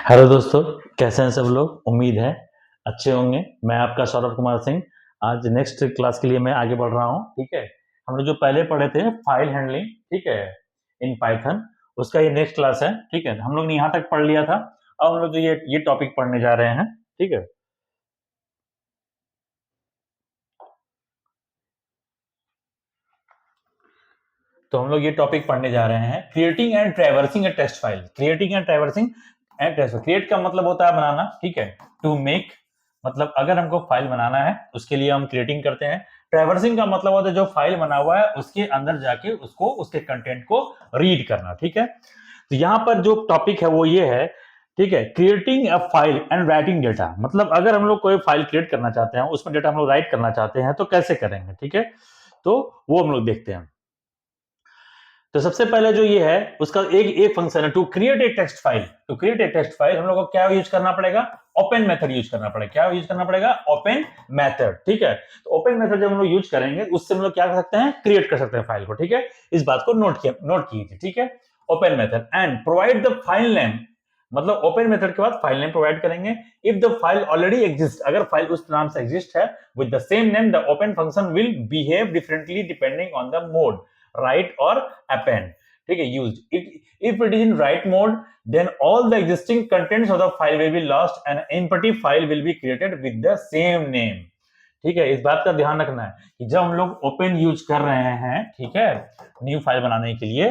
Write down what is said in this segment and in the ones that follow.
Hello दोस्तों, कैसे हैं सब लोग। उम्मीद है अच्छे होंगे। मैं आपका सौरभ कुमार सिंह। आज नेक्स्ट क्लास के लिए मैं आगे बढ़ रहा हूँ। ठीक है, हम लोग जो पहले पढ़े थे फाइल हैंडलिंग, ठीक है, इन पाइथन, उसका ये नेक्स्ट क्लास है। ठीक है, हम लोग ने यहाँ तक पढ़ लिया था। अब हम लोग जो ये टॉपिक पढ़ने जा रहे हैं। ठीक है, तो हम लोग ये टॉपिक पढ़ने जा रहे हैं, creating and traversing A text file. Creating and traversing and text, create का मतलब होता है बनाना। ठीक है, टू मेक, मतलब अगर हमको फाइल बनाना है उसके लिए हम क्रिएटिंग करते हैं। ट्रैवर्सिंग का मतलब होता है जो फाइल बना हुआ है उसके अंदर जाके उसको, उसके कंटेंट को रीड करना। ठीक है, तो यहाँ पर जो टॉपिक है वो ये है। ठीक है, creating a file and writing data, मतलब अगर हम लोग कोई फाइल क्रिएट करना चाहते हैं, उसमें डेटा हम लोग राइट करना चाहते हैं तो कैसे करेंगे। ठीक है, तो वो हम लोग देखते हैं। तो सबसे पहले जो ये है उसका एक एक फंक्शन है, to create a text file. To create a text file हम लोग को क्या यूज करना पड़ेगा, ओपन मेथड यूज करना पड़ेगा। क्या यूज करना पड़ेगा, ओपन मेथड। ठीक है, तो ओपन मेथड जब हम लोग यूज करेंगे उससे हम लोग क्या कर सकते हैं, क्रिएट कर सकते हैं फाइल को। ठीक है, इस बात को नोट कीजिए। ठीक है, open method and provide the file name, मतलब ओपन मेथड के बाद फाइल नेम प्रोवाइड करेंगे। If the file already exist, अगर फाइल उस नाम से एग्जिस्ट है with the same name, the open function will behave differently depending on the mode, write और append. ठीक है, used if it is in write mode, then all the existing contents of the file will be lost and an empty file will be created with the same name. ठीक है, इस बात का ध्यान रखना है कि जब हम लोग ओपन यूज कर रहे हैं, ठीक है, न्यू फाइल बनाने के लिए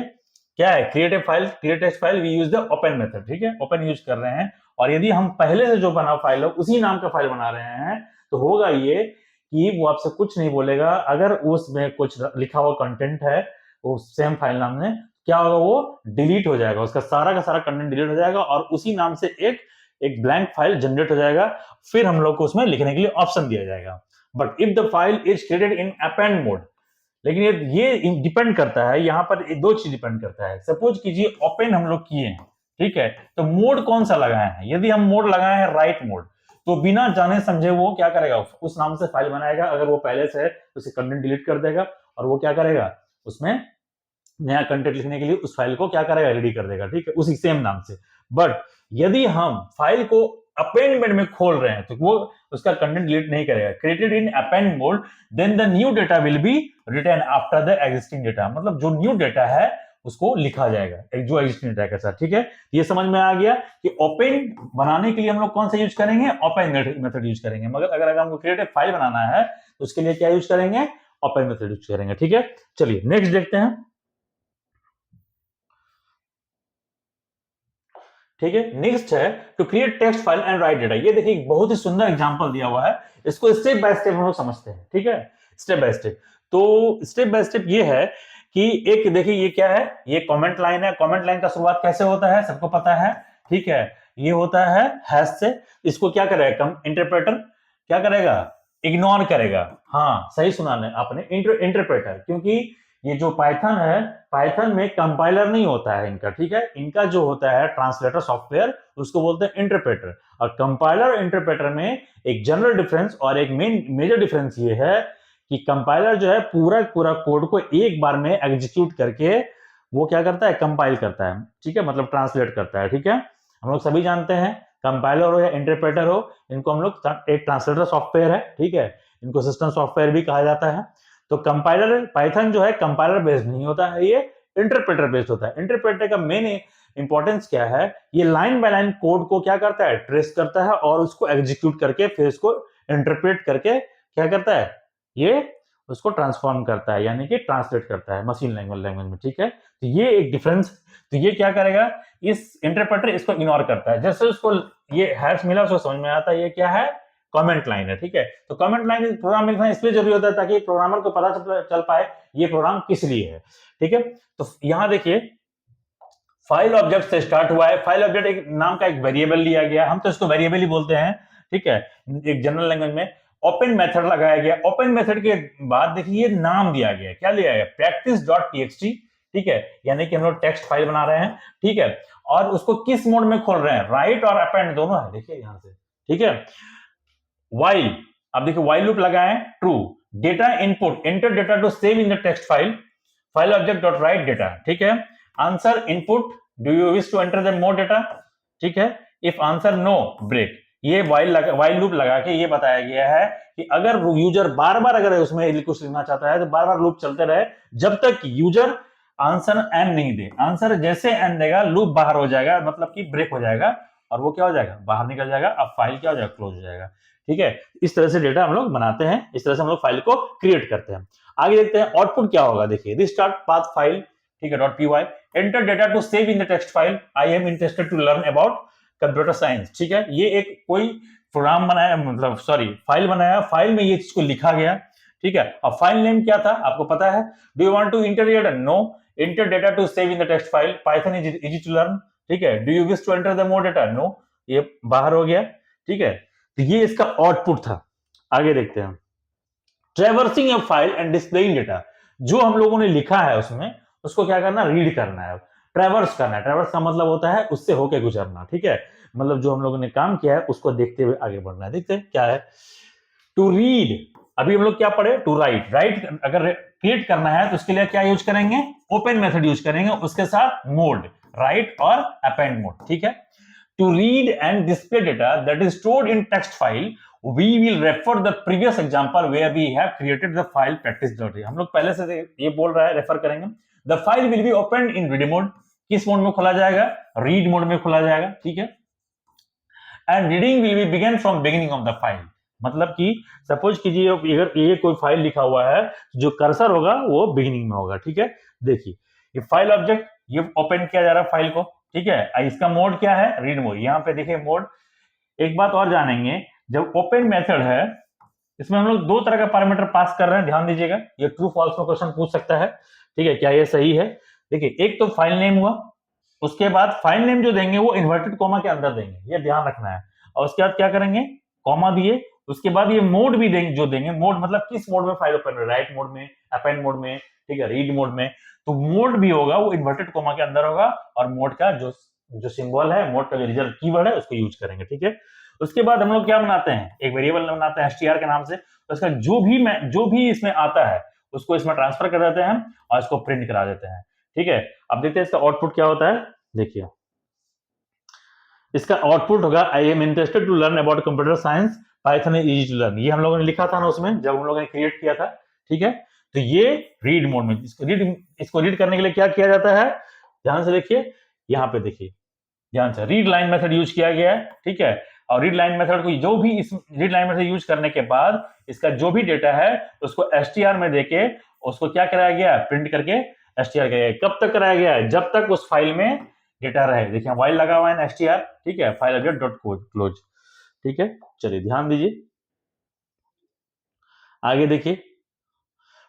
क्या है, create file, create text file, we use the open method. ठीक है, ओपन यूज कर रहे हैं। और यदि हम पहले से जो बना फाइल है उसी नाम का फाइल बना रहे हैं तो होगा ये कि वो आपसे कुछ नहीं बोलेगा। अगर उसमें कुछ लिखा हुआ कंटेंट है उस सेम फाइल नाम में, क्या होगा, वो डिलीट हो जाएगा, उसका सारा का सारा कंटेंट डिलीट हो जाएगा और उसी नाम से एक एक ब्लैंक फाइल जनरेट हो जाएगा। फिर हम लोग को उसमें लिखने के लिए ऑप्शन दिया जाएगा। But if the file is created in append mode, लेकिन ये डिपेंड करता है, यहाँ पर दो चीज डिपेंड करता है। सपोज कीजिए ओपन हम लोग किए हैं, ठीक है, तो मोड कौन सा लगाए हैं। यदि हम मोड लगाए हैं राइट मोड, तो बिना जाने समझे वो क्या करेगा, उस नाम से फाइल बनाएगा। अगर वो पहले से है तो उसे कंटेंट डिलीट कर देगा और वो क्या करेगा, उसमें नया कंटेंट लिखने के लिए उस फाइल को क्या करेगा, रेडी कर देगा। ठीक है, उसी सेम नाम से। बट यदि हम फाइल को अपेंडमेंट में खोल रहे हैं तो वो उसका कंटेंट डिलीट नहीं करेगा। Created in append mode, then the new data will be written after the existing data, मतलब जो न्यू डेटा है उसको लिखा जाएगा जो एग्जिस्टिंग डेटा के साथ। ठीक है, ये समझ में आ गया कि ओपन बनाने के लिए हम लोग कौन सा यूज करेंगे, ओपन मेथड यूज करेंगे। मगर अगर हमको क्रिएट फाइल बनाना है तो उसके लिए क्या यूज करेंगे, ओपन मेथड यूज करेंगे। ठीक है, चलिए नेक्स्ट देखते हैं। ठीक है, नेक्स्ट है to create text file and write data. ये देखिए बहुत ही सुंदर एग्जांपल दिया हुआ है, इसको स्टेप बाय स्टेप हम लोग समझते हैं। ठीक है, स्टेप बाय स्टेप। तो स्टेप बाय स्टेप ये है कि एक देखिए ये क्या है, ये कमेंट लाइन है। कमेंट लाइन का शुरुआत कैसे होता है सबको पता है। ठीक है, ये होता है हैश से। इसको क्या करेगा इंटरप्रेटर, क्या करेगा, इग्नोर करेगा। हाँ सही सुना आपने, इंटरप्रेटर, क्योंकि ये जो पाइथन है, पाइथन में कंपाइलर नहीं होता है इनका। ठीक है, इनका जो होता है ट्रांसलेटर सॉफ्टवेयर, उसको बोलते हैं इंटरप्रेटर। और कंपाइलर और इंटरप्रेटर में एक जनरल डिफरेंस और एक मेजर डिफरेंस ये है कि कंपाइलर जो है पूरा पूरा कोड को एक बार में एग्जीक्यूट करके वो क्या करता है, कंपाइल करता है। ठीक है, मतलब ट्रांसलेट करता है। ठीक है, हम लोग सभी जानते हैं कंपाइलर हो या इंटरप्रेटर हो, इनको हम लोग एक ट्रांसलेटर सॉफ्टवेयर है। ठीक है, इनको सिस्टम सॉफ्टवेयर भी कहा जाता है। तो कंपाइलर पाइथन जो है कंपाइलर बेस्ड नहीं होता है, ये इंटरप्रेटर बेस्ड होता है। इंटरप्रेटर का मेन इंपॉर्टेंस क्या है, ये लाइन बाय लाइन कोड को क्या करता है, ट्रेस करता है और उसको एग्जीक्यूट करके फिर इसको इंटरप्रेट करके क्या करता है, ये उसको ट्रांसफॉर्म करता है, यानी कि ट्रांसलेट करता है मशीन लैंग्वेज में। ठीक है, तो ये एक डिफरेंस। तो ये क्या करेगा, इस इंटरप्रेटर इसको इग्नोर करता है। जैसे उसको ये हैश मिला उसको समझ में आता है ये क्या है, कमेंट लाइन है। ठीक है, तो कमेंट लाइन प्रोग्राम लिखना इसलिए जरूरी होता है ताकि प्रोग्रामर को पता चल पाए ये प्रोग्राम किस लिए है। ठीक है, तो यहां देखिए फाइल ऑब्जेक्ट से स्टार्ट हुआ है। फाइल ऑब्जेक्ट एक नाम का एक वेरिएबल लिया गया, हम तो इसको वेरिएबल ही बोलते हैं। ठीक है, एक जनरल लैंग्वेज में ओपन मेथड लगाया गया। ओपन मेथड के बाद देखिए नाम दिया गया, क्या लिया गया, practice.txt। ठीक है, यानी कि हम लोग टेक्स्ट फाइल बना रहे हैं। ठीक है, और उसको किस मोड में खोल रहे हैं, राइट और अपेंड दोनों है, देखिए यहां से। ठीक है, while, अब देखिए while लूप लगाएं, true, data input, enter data to save in the text file, file object dot write data. ठीक है, answer input, do you wish to enter the more data. ठीक है, इफ आंसर नो ब्रेक। ये while loop लगा के ये बताया गया है कि अगर यूजर बार बार अगर उसमें कुछ लिखना चाहता है तो बार बार लूप चलते रहे जब तक यूजर आंसर एन नहीं दे। आंसर जैसे एन देगा लूप बाहर हो जाएगा, मतलब कि ब्रेक हो जाएगा और वो क्या हो जाएगा, बाहर निकल जाएगा। अब फाइल क्या हो जाएगा, क्लोज हो जाएगा। ठीक है, इस तरह से डेटा हम लोग बनाते हैं, इस तरह से हम लोग फाइल को क्रिएट करते हैं। आगे देखते हैं आउटपुट क्या होगा। देखिए रिस्टार्ट पाथ फाइल, ठीक है, .py enter data to save in the text file. I am interested to learn about computer science. ठीक है, ये एक कोई प्रोग्राम बनाया, मतलब सॉरी फाइल बनाया, फाइल में ये चीज को लिखा गया। ठीक है, अब फाइल नेम क्या था आपको पता है। Do you want to enter data, no. Enter data to save in the text file, Python is easy to learn. ठीक है, do you wish to enter the more data, no. ये बाहर हो गया। ठीक है, तो ये इसका आउटपुट था। आगे देखते हैं traversing A file and displaying data. जो हम लोगों ने लिखा है उसमें उसको क्या करना, रीड करना है, ट्रैवर्स करना है। ट्रैवर्स का मतलब होता है उससे होके गुजरना। ठीक है, मतलब जो हम लोगों ने काम किया है उसको देखते हुए आगे बढ़ना है। देखते हैं क्या है। टू रीड, अभी हम लोग क्या पढ़े, टू राइट। राइट अगर क्रिएट करना है तो उसके लिए क्या यूज करेंगे, ओपन मेथड यूज करेंगे, उसके साथ मोड, राइट और अपेंड मोड। ठीक है, to read and display data that is stored in text file, we will refer the previous example where we have created the file practice.c। हम लोग पहले से ये बोल रहा है, रेफर करेंगे। the file will be opened in read mode, किस मोड में खोला जाएगा, रीड मोड में खोला जाएगा। ठीक है, and reading will be begin from beginning of the file, मतलब कि सपोज कीजिए अगर ये कोई फाइल लिखा हुआ है, जो कर्सर होगा वो बिगिनिंग में होगा। ठीक है, देखिए ये फाइल ऑब्जेक्ट ये ओपन किया जा रहा है फाइल को। ठीक है, इसका मोड क्या है, रीड मोड। यहाँ पे देखिए मोड। एक बात और जानेंगे, जब ओपन मेथड है इसमें हम लोग दो तरह का पैरामीटर पास कर रहे हैं, ध्यान दीजिएगा। ये ट्रू फॉल्स में क्वेश्चन पूछ सकता है। ठीक है, क्या ये सही है। देखिए एक तो फाइल नेम हुआ, उसके बाद फाइल नेम जो देंगे वो इन्वर्टेड कॉमा के अंदर देंगे, ये ध्यान रखना है। और उसके बाद क्या करेंगे, कॉमा दिए, उसके बाद ये मोड भी देंगे, जो देंगे मोड मतलब किस मोड में फाइल ओपन है, राइट मोड में, अपेंड मोड में, ठीक है, रीड मोड में। तो मोड भी होगा वो इन्वर्टेड कॉमा के अंदर होगा, और मोड का जो सिंबल है, मोड का जो रिजल्ट कीवर्ड है उसको यूज करेंगे। ठीक है, उसके बाद हम लोग क्या बनाते हैं, एक वेरिएबल बनाते हैं str के नाम से। तो इसका जो भी इसमें आता है उसको इसमें ट्रांसफर कर देते हैं और इसको प्रिंट करा देते हैं। ठीक है, अब देखते हैं इसका आउटपुट क्या होता है। देखिए इसका आउटपुट होगा I am interested to learn about computer science, Python is easy to learn. ये हम लोगों ने लिखा था ना उसमें, जब हम लोगों ने क्रिएट किया था। ठीक है, तो ये रीड मोड में, इसको रीड करने के लिए क्या किया जाता है, ध्यान से देखिए, यहाँ पे देखिए ध्यान से, रीड लाइन मेथड यूज किया गया है। ठीक है, और रीड लाइन मेथड को जो भी इस रीड लाइन मेथड यूज करने के बाद इसका जो भी डेटा है उसको str में देके उसको क्या कराया गया, प्रिंट करके str कराया गया। कब तक कराया गया है, जब तक उस फाइल में डेटा रहे। देखिए वाइल लगा हुआ है str। ठीक है, फाइल ऑब्जेक्ट डॉट क्लोज। ठीक है, चलिए ध्यान दीजिए, आगे देखिए।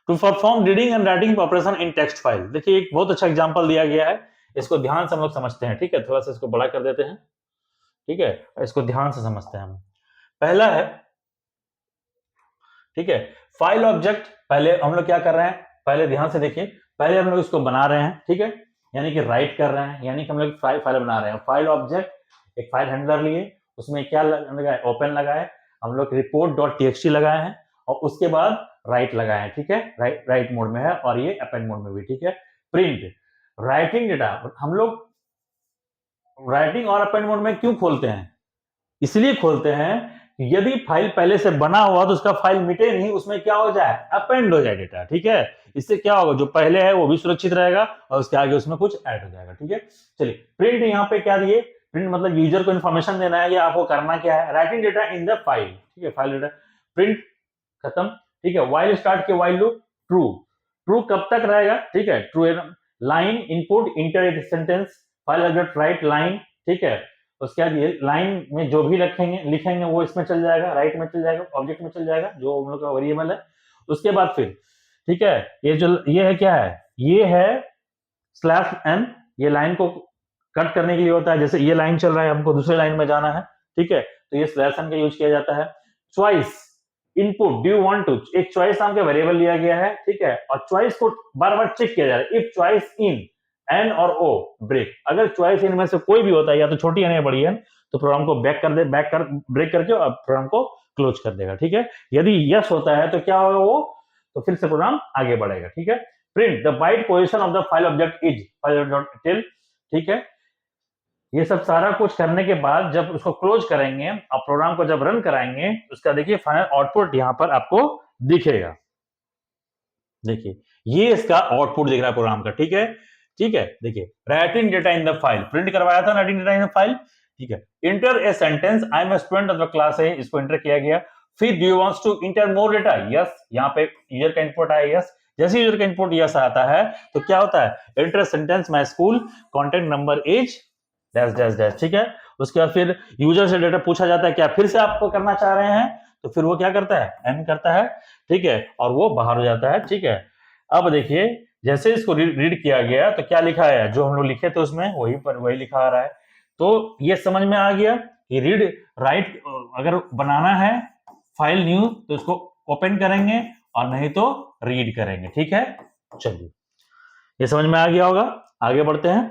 To perform reading and writing operation in text file. देखिए एक बहुत अच्छा एग्जांपल दिया गया है, इसको ध्यान से हम लोग समझते हैं। ठीक है, थोड़ा सा इसको बड़ा कर देते हैं। ठीक है, इसको ध्यान से समझते हैं हम। पहला है, ठीक है, फाइल ऑब्जेक्ट। पहले हम लोग क्या कर रहे हैं, पहले ध्यान से देखिए, पहले हम लोग इसको बना रहे हैं। ठीक है, यानी कि राइट कर रहे हैं, यानी कि हम लोग फाइल बना रहे हैं। फाइल ऑब्जेक्ट एक फाइल हैंडलर लिए, उसमें क्या लगाए, ओपन लगाए, हम लोग रिपोर्ट डॉट टीएक्सटी लगाए हैं, और उसके बाद राइट लगाए हैं। ठीक है, राइट मोड में है और ये अपेंड मोड में भी। ठीक है, प्रिंट राइटिंग डेटा। हम लोग राइटिंग और अपेंड मोड में क्यों खोलते हैं, इसलिए खोलते हैं यदि फाइल पहले से बना हुआ तो उसका फाइल मिटे नहीं, उसमें क्या हो जाए, अपेंड हो जाए डेटा। ठीक है, इससे क्या होगा, जो पहले है वो भी सुरक्षित रहेगा और उसके आगे उसमें कुछ ऐड हो जाएगा। ठीक है, चलिए प्रिंट यहाँ पे क्या दिए, प्रिंट मतलब यूजर को इन्फॉर्मेशन देना है, या आपको करना क्या है, writing data in the file. ठीक है, फाइल डेटा प्रिंट खत्म। ठीक है, वाइल स्टार्ट के वाइल लूप ट्रू। ट्रू कब तक रहेगा, ठीक है, true line input inter sentence, file object right line. ठीक है, उसके बाद ये लाइन में जो भी लिखेंगे वो इसमें चल जाएगा, राइट में चल जाएगा, ऑब्जेक्ट में चल जाएगा, जो हम लोग का वेरिएबल है। उसके बाद फिर ठीक है, ये है क्या है, ये है स्लैश एन, ये लाइन को कट करने के लिए होता है। जैसे ये लाइन चल रहा है, हमको दूसरे लाइन में जाना है। ठीक है, तो ये स्लैश एन का यूज किया जाता है। Choice input, do you want to, एक चॉइस नाम का वेरिएबल लिया गया है। ठीक है, और चॉइस को बार बार चेक किया जा रहा है। इफ चॉइस इन एन और ओ ब्रेक, अगर चॉइस इनमें से कोई भी होता है, या तो छोटी एन या बड़ी एन, तो प्रोग्राम को ब्रेक करके और प्रोग्राम को क्लोज कर देगा। ठीक है, यदि यस होता है तो क्या होगा वो, तो फिर से प्रोग्राम आगे बढ़ेगा। ठीक है, print the byte position of the file object is file dot tell. ठीक है, ये सब सारा कुछ करने के बाद जब उसको क्लोज करेंगे और प्रोग्राम को जब रन कराएंगे, उसका देखिए फाइनल आउटपुट यहां पर आपको दिखेगा। देखिए ये इसका आउटपुट दिख रहा है प्रोग्राम का, ठीक है। ठीक है, देखिए writing data in the file, print करवाया था writing data in the file, ठीक है। Enter a sentence, I am a student of the class A, इसको इंटर किया गया। फिर do you wants to enter more data, yes, यहाँ पे यूजर का इनपुट आया, यस। जैसे यूजर का इनपुट यस आता है तो क्या होता है, enter sentence my school, contact number as dash dash dash, ठीक है। उसके बाद फिर यूजर से डेटा पूछा जाता है, क्या फिर से आपको करना चाह रहे हैं, तो फिर वो क्या करता है, एन करता है, ठीक है, और वो बाहर हो जाता है, ठीक है। अब देखिए जैसे इसको रीड किया गया तो क्या लिखा है, जो हम लोग लिखे थे उसमें वही पर वही लिखा आ रहा है। तो ये समझ में आ गया कि रीड राइट अगर बनाना है फाइल न्यू तो इसको ओपन करेंगे और नहीं तो रीड करेंगे, ठीक है। चलिए ये समझ में आ गया होगा, आगे बढ़ते हैं।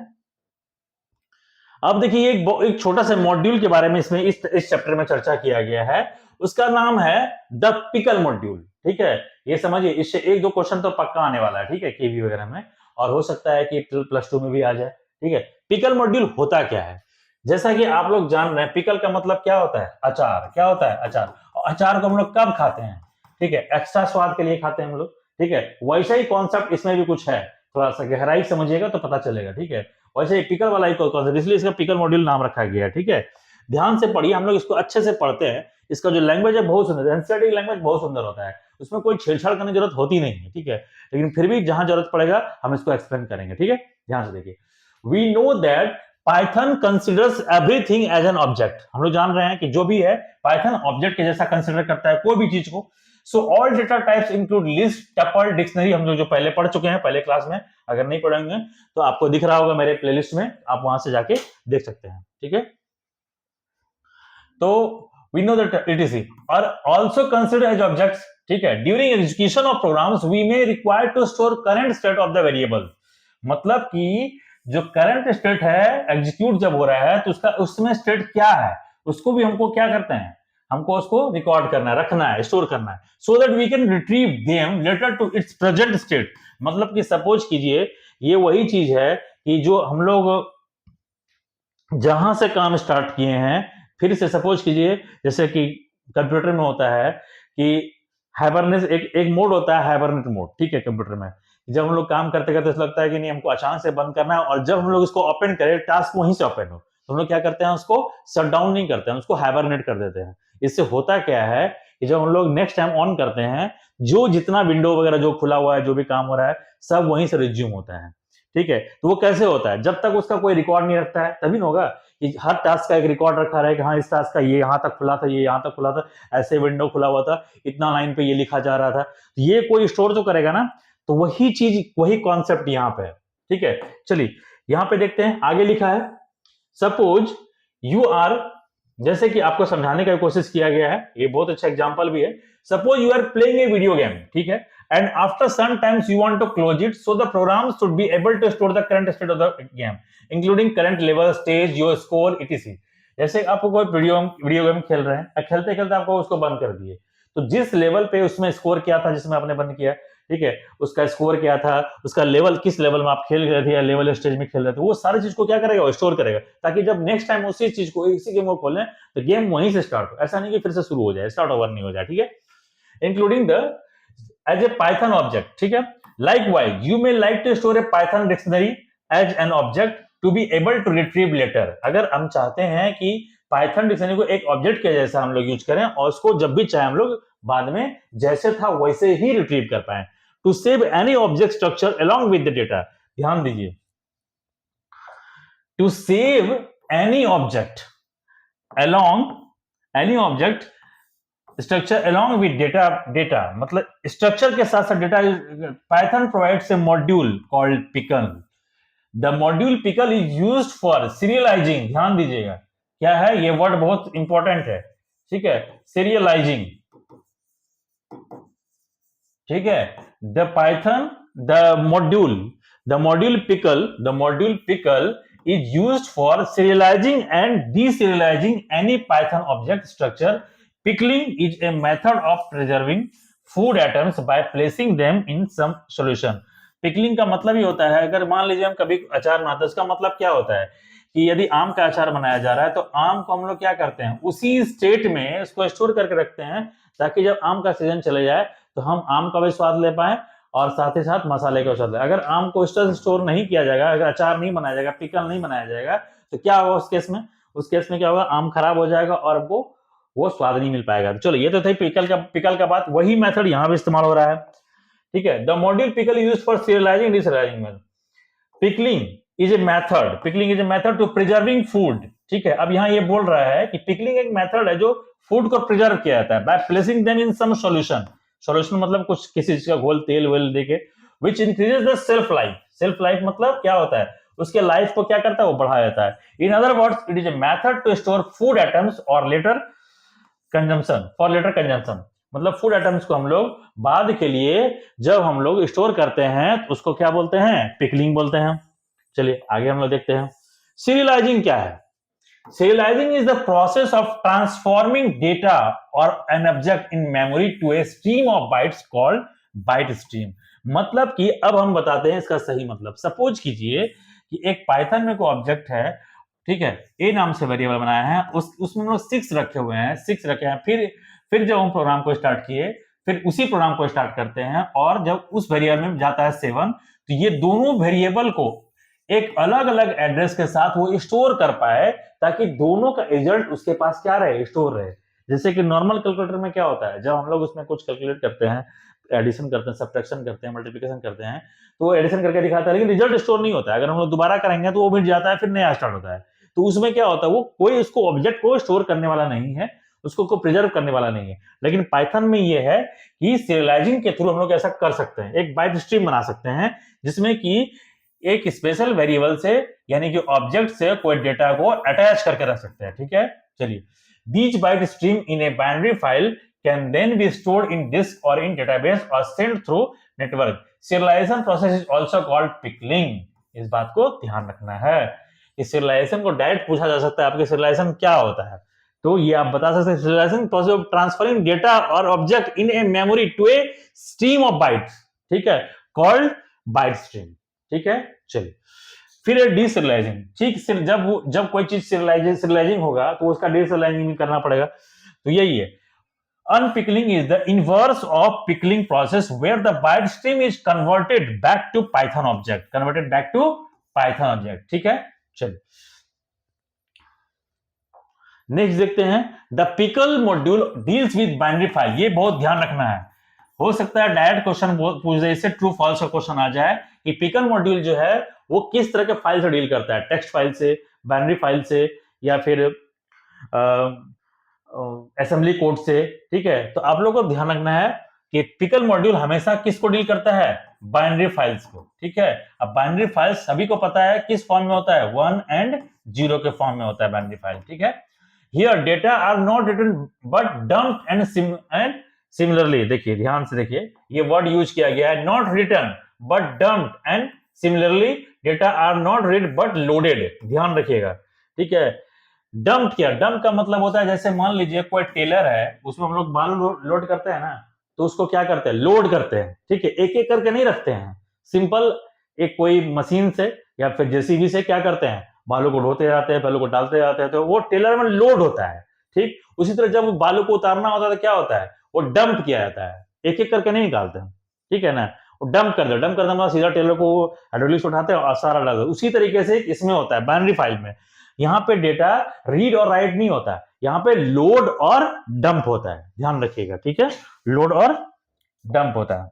अब देखिए एक छोटा सा मॉड्यूल के बारे में इसमें इस चैप्टर में चर्चा किया गया है, उसका नाम है द पिकल मॉड्यूल, ठीक है। ये समझिए इससे एक दो क्वेश्चन तो पक्का आने वाला है, ठीक है, केवी वगैरह में, और हो सकता है कि +2 में भी आ जाए, ठीक है। पिकल मॉड्यूल होता क्या है, जैसा कि आप लोग जान रहे हैं, पिकल का मतलब क्या होता है, अचार। क्या होता है, अचार। और अचार को हम लोग कब खाते हैं, ठीक है, एक्स्ट्रा स्वाद के लिए खाते हैं हम लोग, ठीक है। वैसा ही कॉन्सेप्ट इसमें भी कुछ है, थोड़ा सा गहराई समझिएगा तो पता चलेगा, ठीक है। वैसे पिकल वाला ही कॉन्सेप्ट, इसलिए इसका पिकल मॉड्यूल नाम रखा गया है, ठीक है। ध्यान से पढ़िए, हम लोग इसको अच्छे से पढ़ते हैं। इसका जो लैंग्वेज है बहुत सुंदर, एनसीईआरटी लैंग्वेज बहुत सुंदर होता है, उसमें कोई छेड़छाड़ करने की जरूरत होती नहीं है, ठीक है। लेकिन फिर भी जहां जरूरत पड़ेगा हम इसको एक्सप्लेन करेंगे, ठीक है। ध्यान से देखिए, we know that Python considers everything as an object. हम लोग जान रहे हैं कि जो भी है पाइथन ऑब्जेक्ट के जैसा कंसिडर करता है कोई भी चीज को। So all data types include list, tuple, dictionary, हम लोग जो पहले पढ़ चुके हैं पहले क्लास में, अगर नहीं पढ़ेंगे तो आपको दिख रहा होगा मेरे प्लेलिस्ट में, आप वहां से जाके देख सकते हैं, ठीक है। तो we know that etc are also considered as objects, ठीक है। During execution of programs we may require to store current state of the variable, मतलब कि जो करंट स्टेट है एग्जीक्यूट जब हो रहा है तो उसका उसमें स्टेट क्या है उसको भी हमको क्या करते हैं, हमको उसको रिकॉर्ड करना है, रखना है, स्टोर करना है, so that we can retrieve them later to its present state. मतलब कि सपोज कीजिए ये वही चीज है कि जो हम लोग जहां से काम स्टार्ट किए हैं, फिर से सपोज कीजिए जैसे कि कंप्यूटर में होता है कि हाइबरनेट एक मोड होता है, हाइबरनेट मोड, ठीक है। कंप्यूटर में जब हम लोग काम करते करते ऐसा लगता है कि नहीं हमको अचानक से बंद करना है, और जब हम लोग इसको ओपन करें टास्क वहीं से ओपन हो, तो हम लोग क्या करते हैं, उसको शट डाउन नहीं करते हैं, उसको हाइबरनेट कर देते हैं। इससे होता क्या है कि जब हम लोग नेक्स्ट टाइम ऑन करते हैं, जो जितना विंडो वगैरह जो खुला हुआ है, जो भी काम हो रहा है, सब वहीं से रिज्यूम होता है, ठीक है। तो वो कैसे होता है, जब तक उसका कोई रिकॉर्ड नहीं रखता है तभी ना होगा कि हर टास्क का एक रिकॉर्ड रखा रहे कि हाँ इस टास्क का ये यहाँ तक खुला था, ये यहाँ तक खुला था, ऐसे विंडो खुला हुआ था, इतना लाइन पे ये लिखा जा रहा था, तो ये कोई स्टोर तो करेगा ना। तो वही चीज वही कॉन्सेप्ट यहाँ पे है, ठीक है। चलिए यहाँ पे देखते हैं, आगे लिखा है सपोज यू आर, जैसे कि आपको समझाने का कोशिश किया गया है, ये बहुत अच्छा एग्जांपल भी है। Suppose you are playing a video game, ठीक है, and after some times you want to close it, so the program should be able to store the current state of the game including current level, stage, your score etc। जैसे आपको कोई video game खेल रहे हैं, खेलते खेलते आपको उसको बंद कर दिए, तो जिस लेवल पे उसमें स्कोर क्या था जिसमें आपने बंद किया, ठीक है, उसका स्कोर क्या था, उसका लेवल किस लेवल में आप खेल रहे थे या लेवल स्टेज में खेल रहे थे, वो सारी चीज को क्या करेगा, वो स्टोर करेगा, ताकि जब नेक्स्ट टाइम उसी चीज को इसी गेम को खोलें तो गेम वहीं से स्टार्ट हो, ऐसा नहीं कि फिर से शुरू हो जाए, स्टार्ट ओवर नहीं हो जाए, ठीक है। Including the as a Python object, ठीक है। Likewise, you may like to store a Python dictionary as an object to be able to retrieve later। अगर हम चाहते हैं कि Python डिक्शनरी को एक ऑब्जेक्ट के जैसा हम लोग यूज करें और उसको जब भी चाहे हम लोग बाद में जैसे था वैसे ही रिट्रीव कर पाए। To save any object structure along with the data, ध्यान दीजिए, to save any object along any object structure along with data मतलब स्ट्रक्चर के साथ साथ data. Python provides a module called pickle. The module pickle is used for serializing, ध्यान दीजिएगा क्या है ये वर्ड बहुत इंपॉर्टेंट है, ठीक है, सीरियलाइजिंग, ठीक है। The module pickle is used for serializing and deserializing any Python object structure। Pickling is a method of preserving food atoms by placing them in some solution। Pickling का मतलब ही होता है, अगर मान लीजिए हम कभी अचार बनाते हैं, उसका मतलब क्या होता है कि यदि आम का अचार बनाया जा रहा है तो आम को हम लोग क्या करते हैं, उसी स्टेट में उसको स्टोर करके रखते हैं, ताकि जब आम का सीजन चले जाए तो हम आम का भी स्वाद ले पाए और साथ ही साथ मसाले का स्वाद ले। अगर आम को स्टोर नहीं किया जाएगा, अगर अचार नहीं बनाया जाएगा, पिकल नहीं बनाया जाएगा, तो क्या होगा उस केस में? उस केस में क्या होगा, आम खराब हो जाएगा और वो स्वाद नहीं मिल पाएगा। तो चलो, ये तो था पिकल का बात। वही मेथड यहाँ भी इस्तेमाल हो रहा है, ठीक है। The module pickle use for serializing deserializing milk. Pickling is a method to preserving food, ठीक है। अब यहाँ ये बोल रहा है कि पिकलिंग एक मेथड है जो फूड को प्रिजर्व किया जाता है by placing them in some solution. Solution मतलब कुछ किसी चीज का घोल, तेल वेल देके, which increases the self life. Self life मतलब क्या होता है, उसके लाइफ को क्या करता है, वो बढ़ा देता है। In other words, it is a method to store food items और later consumption, for later consumption. मतलब फूड आइटम्स को हम लोग बाद के लिए जब हम लोग स्टोर करते हैं तो उसको क्या बोलते हैं, पिकलिंग बोलते हैं। चलिए आगे हम लोग देखते हैं सीरियलाइजिंग क्या है। Serializing is the process of transforming data or an object in memory to a stream of bytes called byte stream। मतलब कि अब हम बताते हैं इसका सही मतलब। सपोज कीजिए कि एक पाइथन में कोई ऑब्जेक्ट है, ठीक है, ए नाम से वेरिएबल बनाया है, उसमें हम लोग 6 रखे हुए हैं, 6 रखे हैं। फिर जब हम प्रोग्राम को स्टार्ट किए, फिर उसी प्रोग्राम को स्टार्ट करते हैं और जब उस वेरिएबल में जाता है 7, तो ये दोनों वेरिएबल को एक अलग अलग एड्रेस के साथ वो स्टोर कर पाए, ताकि दोनों का रिजल्ट उसके पास क्या रहे, स्टोर रहे। जैसे कि नॉर्मल कैलकुलेटर में क्या होता है, जब हम लोग उसमें कुछ कैलकुलेट करते हैं, एडिशन करते हैं, सब्ट्रैक्शन करते हैं, मल्टीप्लिकेशन करते हैं, तो वो एडिशन करके दिखाता है, लेकिन रिजल्ट स्टोर नहीं होता है। अगर हम लोग दोबारा करेंगे तो वो मिट जाता है, फिर नया स्टार्ट होता है। तो उसमें क्या होता है, वो कोई उसको ऑब्जेक्ट को स्टोर करने वाला नहीं है, उसको प्रिजर्व करने वाला नहीं है। लेकिन पाइथन में ये है कि सीरियलाइजिंग के थ्रू हम लोग ऐसा कर सकते हैं, एक बाइट स्ट्रीम बना सकते हैं, जिसमें कि एक स्पेशल वेरिएबल से, यानी कि ऑब्जेक्ट से कोई डेटा को अटैच करके रख सकते हैं, ठीक है। चलिए, these byte stream in a binary file can then be stored in disk or in database or sent through network। serialization process is also called pickling। इस बात को ध्यान रखना है। इस serialization को डायरेक्ट पूछा जा सकता है, आपके serialization क्या होता है, तो ये आप बता सकते हैं, serialization process of transferring data or object in a memory to a stream of bytes, ठीक है, called byte stream, ठीक है। चलिए, फिर है डीसीरियलाइजिंग। ठीक, जब कोई चीज सीरियलाइजिंग होगा तो उसका डीसीरियलाइजिंग भी करना पड़ेगा, तो यही है। Unpickling is the inverse of pickling process, where the byte stream is converted back to Python object, ठीक है। चलिए नेक्स्ट देखते हैं, the pickle module deals with binary file. ये बहुत ध्यान रखना है, हो सकता है डायरेक्ट क्वेश्चन पूछ दे, इससे ट्रू फॉल्स का क्वेश्चन आ जाए कि पिकल मॉड्यूल जो है वो किस तरह के फाइल से डील करता है, टेक्स्ट फाइल से, बाइनरी फाइल से, या फिर असेंबली कोड से, ठीक है। तो आप लोगों को ध्यान रखना है कि पिकल मॉड्यूल हमेशा किसको डील करता है, बाइनरी फाइल्स को, ठीक है। अब बाइनरी फाइल्स सभी को पता है किस फॉर्म में होता है, 1 and 0 के फॉर्म में होता है बाइनरी फाइल, ठीक है। Here data are not written but dumped and similarly, देखिए ध्यान से देखिए, ये वर्ड यूज किया गया है, not written but dumped and similarly data are not read but loaded. ध्यान रखिएगा, ठीक है। डंप क्या, डंप का मतलब होता है, जैसे मान लीजिए कोई टेलर है, उसमें हम लोग बाल लोड करते हैं ना, तो उसको क्या करते हैं, लोड करते हैं, ठीक है। एक एक करके नहीं रखते हैं, सिंपल एक कोई मशीन से या फिर जेसीबी से क्या करते हैं, बालों को ढोते जाते हैं, बालों को डालते जाते हैं, तो वो टेलर में लोड होता है, ठीक। उसी तरह जब बालों को उतारना होता है तो क्या होता है, वो डंप किया जाता है, एक एक करके नहीं निकालते हैं, ठीक है ना। डंप कर दो, मतलब सीधा टेलर को हाइड्रोलिक्स उठाते हैं और सारा डाल दो। उसी तरीके से इसमें होता है बाइनरी फाइल में, यहाँ पे डेटा रीड और राइट नहीं होता, यहाँ पे लोड और डंप होता है, ध्यान रखिएगा, ठीक है, लोड और डंप होता है।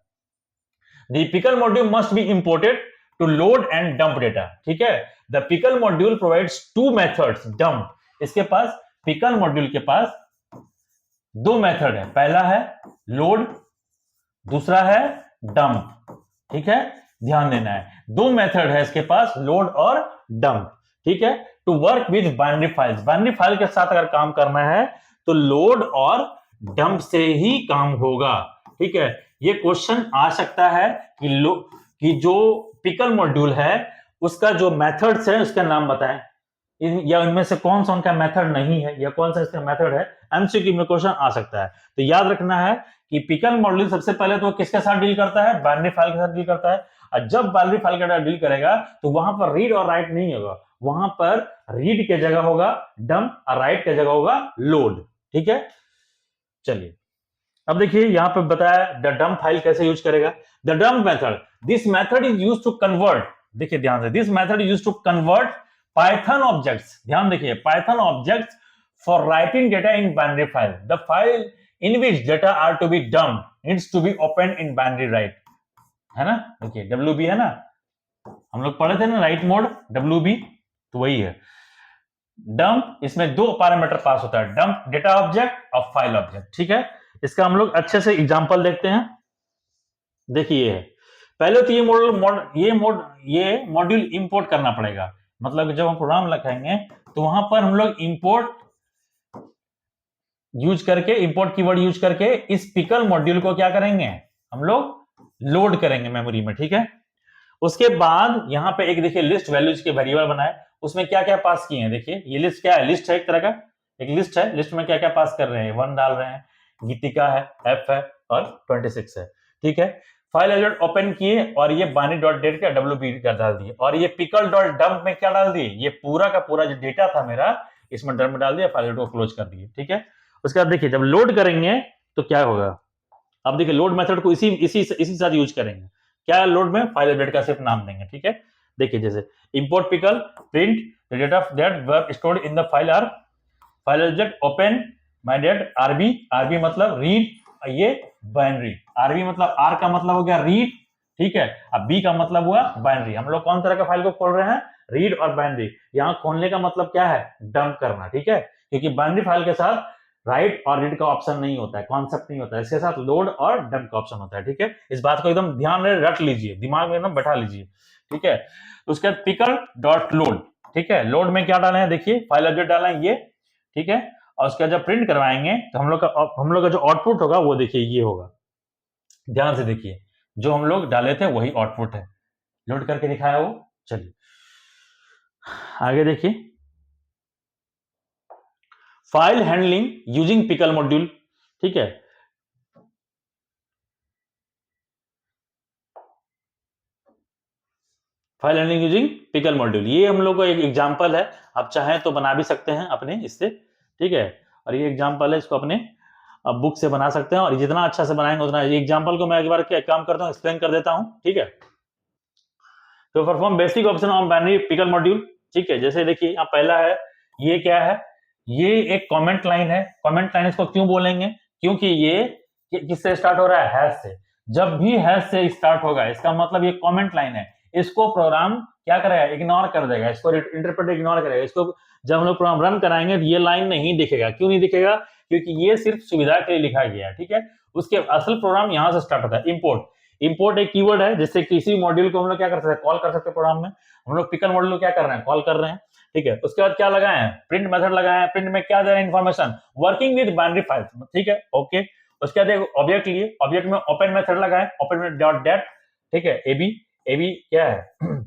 The pickle module must be imported to load and dump data, ठीक है। The pickle module provides 2 methods dump. इसके पास पिकल मॉड्यूल के पास 2 मेथड है, पहला है लोड, दूसरा है डंप, ठीक है। ध्यान देना है, 2 मेथड है इसके पास, लोड और डंप, ठीक है। To work with binary files, binary file के साथ अगर काम करना है तो लोड और डंप से ही काम होगा, ठीक है। ये क्वेश्चन आ सकता है कि जो पिकल मॉड्यूल है उसका जो मेथड्स है उसका नाम बताएं, या इनमें से कौन सा उनका मेथड नहीं है, या कौन सा इसका मेथड है, एमसीक्यू में क्वेश्चन आ सकता है। तो याद रखना है कि पिकल मॉड्यूल सबसे पहले तो किसके साथ डील करता है, बाइनरी फाइल के साथ डील करता है, और जब बाइनरी फाइल का डील करेगा तो वहां पर रीड और राइट नहीं होगा, वहां पर रीड के जगह होगा डंप और राइट के जगह होगा लोड। ठीक है, चलिए अब देखिए यहां पे बताया द डंप फाइल कैसे यूज करेगा। The dump method, this method is use to convert, देखिए ध्यान से, this method is use to convert Python objects, ध्यान देखिए Python objects for writing data in binary file. The file in which data are to be dump needs to be open in binary write, है ना, देखिए WB है ना, हम लोग पढ़े थे ना राइट मोड WB, तो वही है डंप। इसमें दो पैरामीटर पास होता है, डंप डेटा ऑब्जेक्ट और फाइल ऑब्जेक्ट। ठीक है, इसका हम लोग अच्छे से एग्जांपल देखते हैं। देखिए ये है, पहले तो ये मॉड्यूल इंपोर्ट करना पड़ेगा, मतलब जब हम प्रोग्राम लिखेंगे तो वहां पर हम लोग इंपोर्ट यूज करके, इंपोर्ट कीवर्ड यूज करके इस पिकल मॉड्यूल को क्या करेंगे, हम लोग लोड करेंगे मेमोरी में। ठीक है, उसके बाद यहां पे एक देखिए लिस्ट वैल्यूज के वेरिएबल बनाए, उसमें क्या क्या पास किए हैं। देखिए ये लिस्ट क्या है, लिस्ट है, एक तरह का एक लिस्ट है, लिस्ट में क्या क्या पास कर रहे हैं, 1 डाल रहे हैं, गीतिका है, F है और 26 है। ठीक है, फाइल एडिटर ओपन किए और ये बाइनरी डॉट डेट का WB का डाल दिए, और ये पिकल डॉट डंप में क्या डाल दिए, ये पूरा का पूरा जो डेटा था मेरा इसमें डंप डाल दिया, फाइल एडिटर को क्लोज कर दिए। ठीक है, उसके बाद देखिए जब लोड करेंगे तो क्या होगा, अब देखिए लोड मेथड को इसी साथ यूज करेंगे। क्या लोड में, फाइल एडिटर का सिर्फ नाम देंगे। ठीक है, देखिए जैसे import pickle print the data that were stored in the file are file object open my date RB मतलब रीड, ये बाइनरी, आरबी मतलब आर का मतलब हो गया रीड। ठीक है, अब बी का मतलब हुआ बाइनरी। हम लोग कौन तरह का फाइल को खोल रहे हैं, रीड और बाइनरी। यहां खोलने का मतलब क्या है, डंप करना। ठीक है, क्योंकि बाइनरी फाइल के साथ राइट और रीड का ऑप्शन नहीं होता है, कॉन्सेप्ट नहीं होता है, इसके साथ लोड और डंप का ऑप्शन होता है। ठीक है, इस बात को एकदम ध्यान में रट लीजिए, दिमाग में एकदम बैठा लीजिए। ठीक है, उसके बाद पिकल डॉट लोड। ठीक है, लोड में क्या डाले हैं, देखिए फाइल ऑब्जेक्ट डाला है ये। ठीक है, और उसका जब प्रिंट करवाएंगे तो हम लोग का जो आउटपुट होगा वो देखिए ये होगा, ध्यान से देखिए, जो हम लोग डाले थे वही आउटपुट है, लोड करके दिखाया वो। चलिए आगे देखिए, file handling using pickle module. ठीक है, file handling using pickle module, ये हम लोग का एक एग्जांपल है, आप चाहें तो बना भी सकते हैं अपने इससे। ठीक है, और ये एग्जांपल है, इसको अपने बुक से बना सकते हैं, और जितना अच्छा से बनाएंगे उतना। एग्जांपल को मैं एक बार क्या काम करता हूं, एक्सप्लेन कर देता हूं। ठीक है, तो perform basic option on binary pickle module. ठीक है, जैसे देखिए यहाँ पहला है, ये क्या है, ये एक कमेंट लाइन है। कमेंट लाइन इसको क्यों बोलेंगे, क्योंकि ये किससे स्टार्ट हो रहा है, हैश से। जब भी हैश से स्टार्ट होगा इसका मतलब ये कमेंट लाइन है, इसको प्रोग्राम क्या करेगा, इग्नोर कर देगा, इसको इंटरप्रेटर इग्नोर करेगा। इसको जब हम लोग प्रोग्राम रन कराएंगे तो ये लाइन नहीं दिखेगा। क्यों नहीं दिखेगा, क्योंकि ये सिर्फ सुविधा के लिए लिखा गया है। ठीक है, उसके असल प्रोग्राम यहां से स्टार्ट होता है। इंपोर्ट एक कीवर्ड है, जिससे किसी मॉड्यूल को हम लोग क्या कर सकते हैं, कॉल कर सकते हैं प्रोग्राम में। हम लोग पिकल मॉड्यूल को क्या कर रहे हैं, कॉल कर रहे हैं। ठीक है, उसके बाद क्या लगाए हैं, प्रिंट मेथड लगाए हैं। प्रिंट में क्या दे रहे हैं, information working with binary files. ठीक है, ओके। उसके बाद एक ऑब्जेक्ट लिए, ऑब्जेक्ट में ओपन मेथड लगाए, ओपन में डॉट डेट। ठीक है, एबी क्या है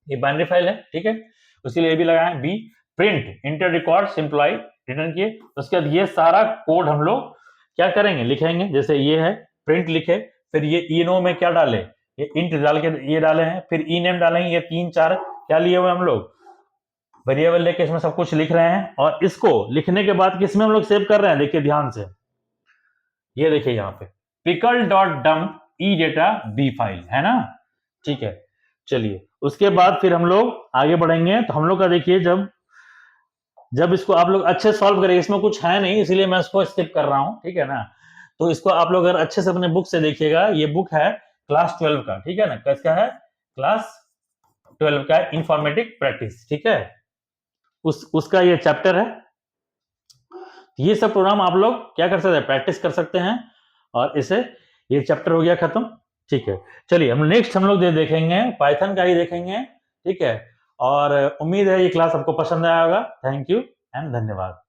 ये बाइनरी फाइल है। ठीक है, उसके लिए एबी लगाए। B print enter record simply return किए। उसके बाद ये सारा कोड हम लोग क्या करेंगे, लिखेंगे। जैसे ये है प्रिंट लिखे, फिर ये इनो में क्या डाले, ये इंट डाल के ये डाले हैं, फिर ई नेम डालेंगे। ये 3-4 क्या लिए हुए हम लोग, वेरिएबल लेके इसमें सब कुछ लिख रहे हैं, और इसको लिखने के बाद किसमें हम लोग सेव कर रहे हैं, देखिए ध्यान से, ये देखिए यहाँ पे पिकल डॉट डंप ई डेटा बी फाइल है ना। ठीक है, चलिए उसके बाद फिर हम लोग आगे बढ़ेंगे। तो हम लोग का देखिए जब इसको आप लोग अच्छे सॉल्व करेंगे, इसमें कुछ है नहीं इसलिए मैं इसको स्किप कर रहा हूं। ठीक है ना, तो इसको आप लोग अगर अच्छे से अपने बुक से देखिएगा, ये बुक है क्लास 12 का। ठीक है ना, किसका है, क्लास 12 का इंफॉर्मेटिक प्रैक्टिस। ठीक है, उसका ये चैप्टर है। ये सब प्रोग्राम आप लोग क्या कर सकते हैं, प्रैक्टिस कर सकते हैं, और इसे ये चैप्टर हो गया खत्म। ठीक है, चलिए हम लोग देखेंगे पाइथन का ही देखेंगे। ठीक है, और उम्मीद है ये क्लास आपको पसंद आया होगा। थैंक यू एंड धन्यवाद।